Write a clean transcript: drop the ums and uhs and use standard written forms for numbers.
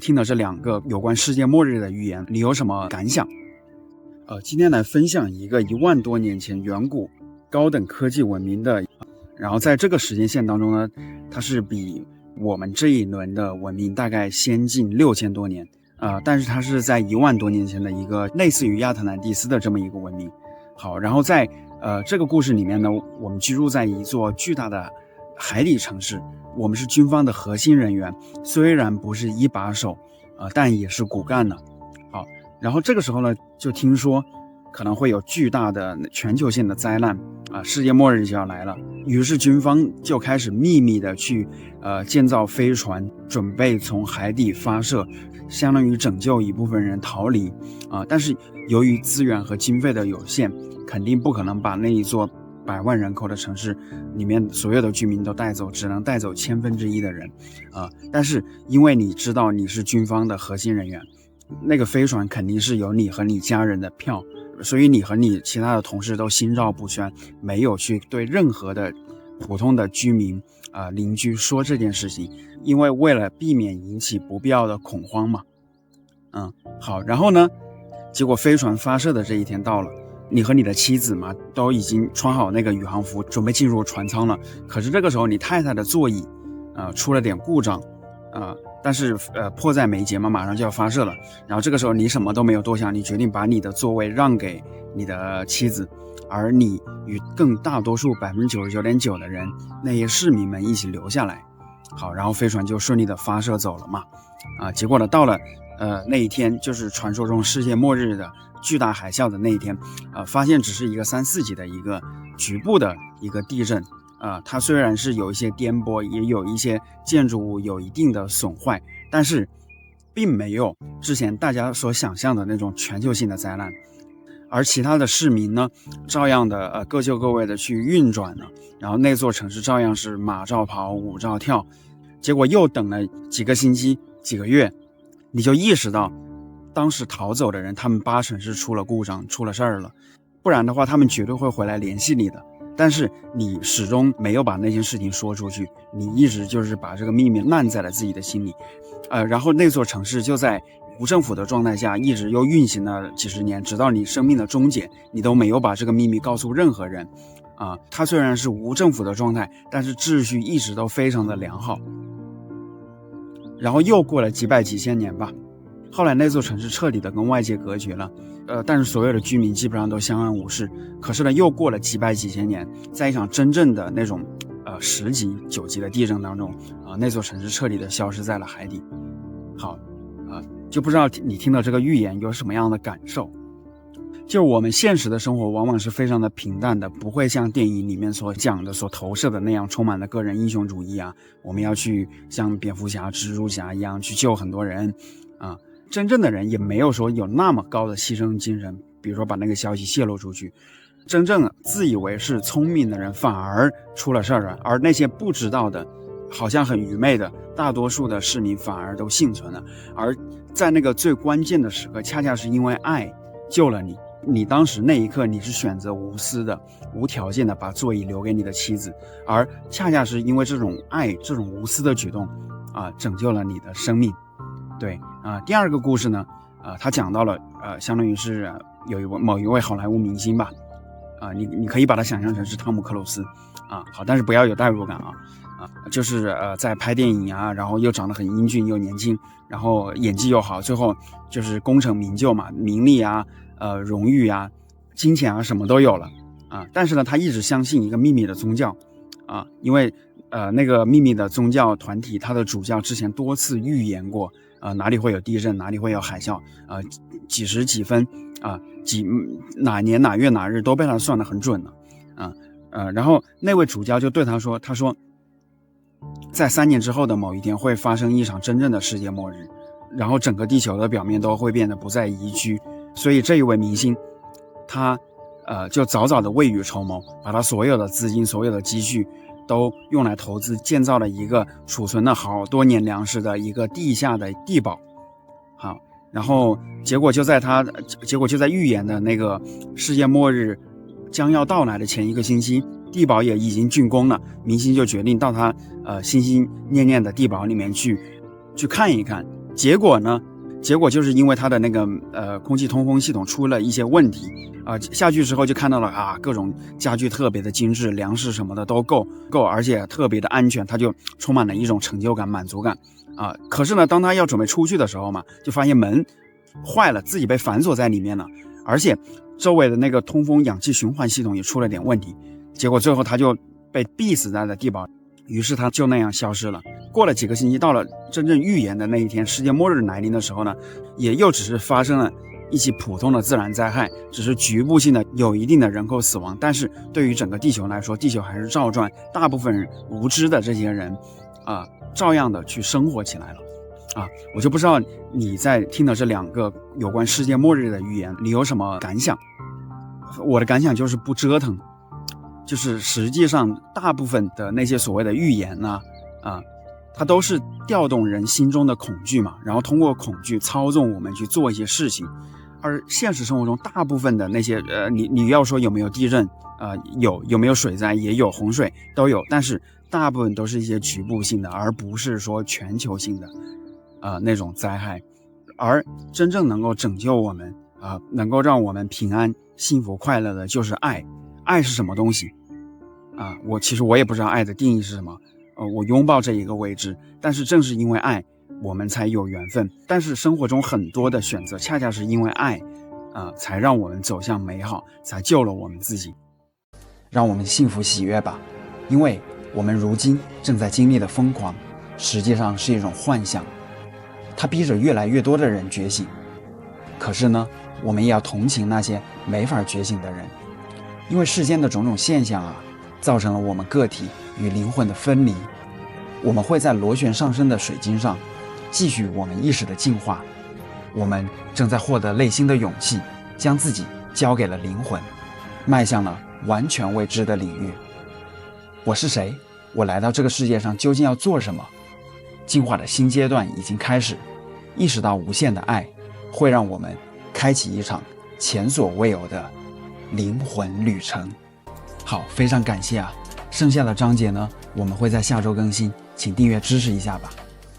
听了这2个有关世界末日的预言，你有什么感想？今天来分享一个1万多年前远古高等科技文明的，然后在这个时间线当中呢，它是比我们这一轮的文明大概先进6000多年，但是它是在1万多年前的一个类似于亚特兰蒂斯的这么一个文明。好，然后在这个故事里面呢，我们居住在一座巨大的海底城市，我们是军方的核心人员，虽然不是一把手，但也是骨干的。好，然后这个时候呢，就听说可能会有巨大的全球性的灾难世界末日就要来了。于是军方就开始秘密的去建造飞船，准备从海底发射，相当于拯救一部分人逃离但是由于资源和经费的有限，肯定不可能把那一座100万人口的城市里面所有的居民都带走，只能带走1/1000的人但是因为你知道你是军方的核心人员，那个飞船肯定是有你和你家人的票，所以你和你其他的同事都心照不宣，没有去对任何的普通的居民邻居说这件事情，因为为了避免引起不必要的恐慌嘛。好，然后呢，结果飞船发射的这一天到了，你和你的妻子嘛都已经穿好那个宇航服，准备进入船舱了。可是这个时候你太太的座椅出了点故障但是迫在眉睫嘛，马上就要发射了。然后这个时候你什么都没有多想，你决定把你的座位让给你的妻子，而你与更大多数 99.9% 的人，那些市民们一起留下来。好，然后飞船就顺利的发射走了嘛。结果呢，到了那一天，就是传说中世界末日的巨大海啸的那一天发现只是一个3、4级的一个局部的一个地震它虽然是有一些颠簸，也有一些建筑物有一定的损坏，但是并没有之前大家所想象的那种全球性的灾难。而其他的市民呢，照样的各就各位的去运转了，然后那座城市照样是马照跑，舞照跳。结果又等了几个星期、几个月，你就意识到当时逃走的人，他们80%是出了故障，出了事儿了，不然的话他们绝对会回来联系你的。但是你始终没有把那件事情说出去，你一直就是把这个秘密烂在了自己的心里然后那座城市就在无政府的状态下一直又运行了几十年，直到你生命的终结，你都没有把这个秘密告诉任何人它虽然是无政府的状态，但是秩序一直都非常的良好。然后又过了几百几千年吧，后来那座城市彻底的跟外界隔绝了但是所有的居民基本上都相安无事。可是呢，又过了几百几千年，在一场真正的那种10级、9级的地震当中那座城市彻底的消失在了海底。好就不知道你听到这个预言有什么样的感受。就我们现实的生活往往是非常的平淡的，不会像电影里面所讲的、所投射的那样充满了个人英雄主义我们要去像蝙蝠侠、蜘蛛侠一样去救很多人真正的人也没有说有那么高的牺牲精神，比如说把那个消息泄露出去。真正自以为是聪明的人反而出了事儿而那些不知道的好像很愚昧的大多数的市民反而都幸存了。而在那个最关键的时刻，恰恰是因为爱救了你，你当时那一刻你是选择无私的、无条件的把座椅留给你的妻子，而恰恰是因为这种爱、这种无私的举动拯救了你的生命。对第二个故事呢他讲到了相当于是有某一位好莱坞明星吧你可以把它想象成是汤姆克鲁斯好，但是不要有代入感就是在拍电影然后又长得很英俊又年轻，然后演技又好，最后就是功成名就嘛，名利荣誉金钱什么都有了但是呢，他一直相信一个秘密的宗教因为那个秘密的宗教团体，他的主教之前多次预言过哪里会有地震，哪里会有海啸几时几分哪年哪月哪日都被他算得很准了然后那位主教就对他说在3年之后的某一天会发生一场真正的世界末日，然后整个地球的表面都会变得不再宜居。所以这一位明星他就早早的未雨绸缪，把他所有的资金、所有的积蓄都用来投资，建造了一个储存了好多年粮食的一个地下的地堡。好，然后结果就在预言的那个世界末日将要到来的前1个星期，地堡也已经竣工了。明星就决定到他心心念念的地堡里面去看一看。结果就是因为它的那个空气通风系统出了一些问题下去之后就看到了各种家具特别的精致，粮食什么的都够，而且特别的安全，它就充满了一种成就感、满足感可是呢，当他要准备出去的时候嘛，就发现门坏了，自己被反锁在里面了，而且周围的那个通风氧气循环系统也出了点问题，结果最后他就被逼死在了地堡，于是他就那样消失了。过了几个星期，到了真正预言的那一天，世界末日来临的时候呢，也又只是发生了一起普通的自然灾害，只是局部性的有一定的人口死亡，但是对于整个地球来说，地球还是照转，大部分人无知的这些人照样的去生活起来了我就不知道你在听了这2个有关世界末日的预言，你有什么感想？我的感想就是不折腾，就是实际上大部分的那些所谓的预言它都是调动人心中的恐惧嘛，然后通过恐惧操纵我们去做一些事情。而现实生活中大部分的那些你要说有没有地震有没有水灾，也有洪水都有，但是大部分都是一些局部性的，而不是说全球性的那种灾害。而真正能够拯救我们能够让我们平安幸福快乐的就是爱。爱是什么东西其实我也不知道爱的定义是什么我拥抱这一个未知，但是正是因为爱我们才有缘分。但是生活中很多的选择恰恰是因为爱才让我们走向美好，才救了我们自己。让我们幸福喜悦吧，因为我们如今正在经历的疯狂实际上是一种幻象，它逼着越来越多的人觉醒。可是呢，我们也要同情那些没法觉醒的人，因为世间的种种现象造成了我们个体与灵魂的分离。我们会在螺旋上升的水晶上继续我们意识的进化，我们正在获得内心的勇气，将自己交给了灵魂，迈向了完全未知的领域。我是谁？我来到这个世界上究竟要做什么？进化的新阶段已经开始，意识到无限的爱会让我们开启一场前所未有的灵魂旅程。好，非常感谢剩下的章节呢，我们会在下周更新，请订阅支持一下吧。